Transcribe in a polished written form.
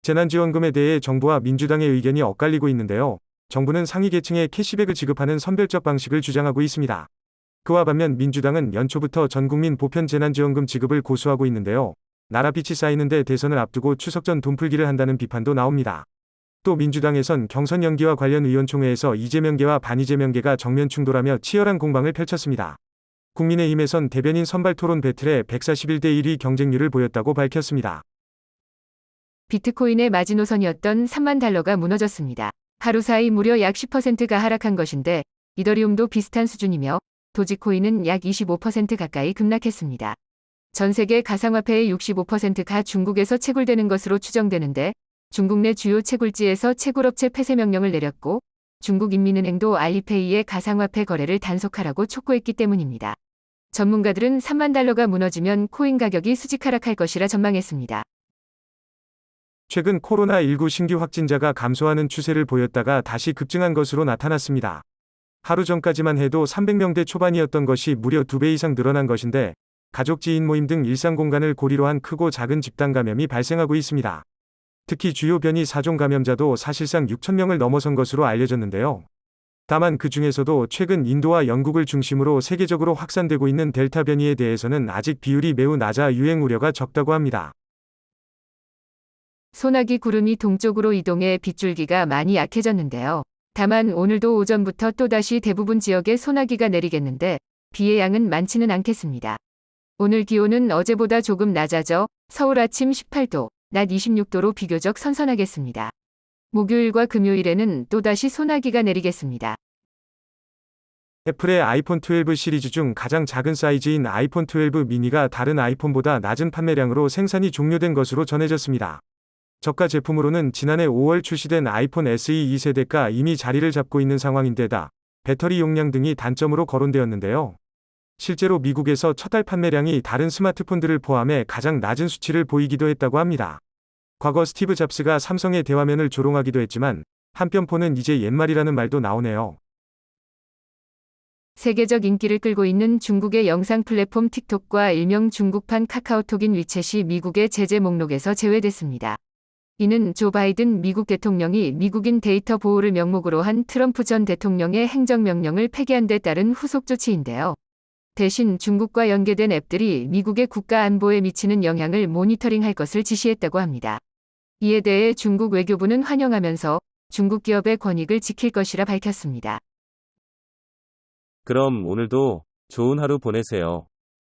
재난지원금에 대해 정부와 민주당의 의견이 엇갈리고 있는데요. 정부는 상위 계층에 캐시백을 지급하는 선별적 방식을 주장하고 있습니다. 그와 반면 민주당은 연초부터 전국민 보편 재난지원금 지급을 고수하고 있는데요. 나랏빛이 쌓이는데 대선을 앞두고 추석 전 돈풀기를 한다는 비판도 나옵니다. 또 민주당에선 경선 연기와 관련 의원총회에서 이재명계와 반이재명계가 정면 충돌하며 치열한 공방을 펼쳤습니다. 국민의힘에선 대변인 선발 토론 배틀에 141대 1위 경쟁률을 보였다고 밝혔습니다. 비트코인의 마지노선이었던 3만 달러가 무너졌습니다. 하루 사이 무려 약 10%가 하락한 것인데 이더리움도 비슷한 수준이며 도지코인은 약 25% 가까이 급락했습니다. 전 세계 가상화폐의 65%가 중국에서 채굴되는 것으로 추정되는데 중국 내 주요 채굴지에서 채굴업체 폐쇄 명령을 내렸고 중국인민은행도 알리페이의 가상화폐 거래를 단속하라고 촉구했기 때문입니다. 전문가들은 3만 달러가 무너지면 코인 가격이 수직 하락할 것이라 전망했습니다. 최근 코로나19 신규 확진자가 감소하는 추세를 보였다가 다시 급증한 것으로 나타났습니다. 하루 전까지만 해도 300명대 초반이었던 것이 무려 2배 이상 늘어난 것인데 가족 지인 모임 등 일상 공간을 고리로 한 크고 작은 집단 감염이 발생하고 있습니다. 특히 주요 변이 4종 감염자도 사실상 6,000명을 넘어선 것으로 알려졌는데요. 다만 그 중에서도 최근 인도와 영국을 중심으로 세계적으로 확산되고 있는 델타 변이에 대해서는 아직 비율이 매우 낮아 유행 우려가 적다고 합니다. 소나기 구름이 동쪽으로 이동해 빗줄기가 많이 약해졌는데요. 다만 오늘도 오전부터 또다시 대부분 지역에 소나기가 내리겠는데 비의 양은 많지는 않겠습니다. 오늘 기온은 어제보다 조금 낮아져 서울 아침 18도, 낮 26도로 비교적 선선하겠습니다. 목요일과 금요일에는 또다시 소나기가 내리겠습니다. 애플의 아이폰 12 시리즈 중 가장 작은 사이즈인 아이폰 12 미니가 다른 아이폰보다 낮은 판매량으로 생산이 종료된 것으로 전해졌습니다. 저가 제품으로는 지난해 5월 출시된 아이폰 SE 2세대가 이미 자리를 잡고 있는 상황인데다 배터리 용량 등이 단점으로 거론되었는데요. 실제로 미국에서 첫 달 판매량이 다른 스마트폰들을 포함해 가장 낮은 수치를 보이기도 했다고 합니다. 과거 스티브 잡스가 삼성의 대화면을 조롱하기도 했지만 한편 폰은 이제 옛말이라는 말도 나오네요. 세계적 인기를 끌고 있는 중국의 영상 플랫폼 틱톡과 일명 중국판 카카오톡인 위챗이 미국의 제재 목록에서 제외됐습니다. 이는 조 바이든 미국 대통령이 미국인 데이터 보호를 명목으로 한 트럼프 전 대통령의 행정명령을 폐기한 데 따른 후속 조치인데요. 대신 중국과 연계된 앱들이 미국의 국가 안보에 미치는 영향을 모니터링할 것을 지시했다고 합니다. 이에 대해 중국 외교부는 환영하면서 중국 기업의 권익을 지킬 것이라 밝혔습니다. 그럼 오늘도 좋은 하루 보내세요.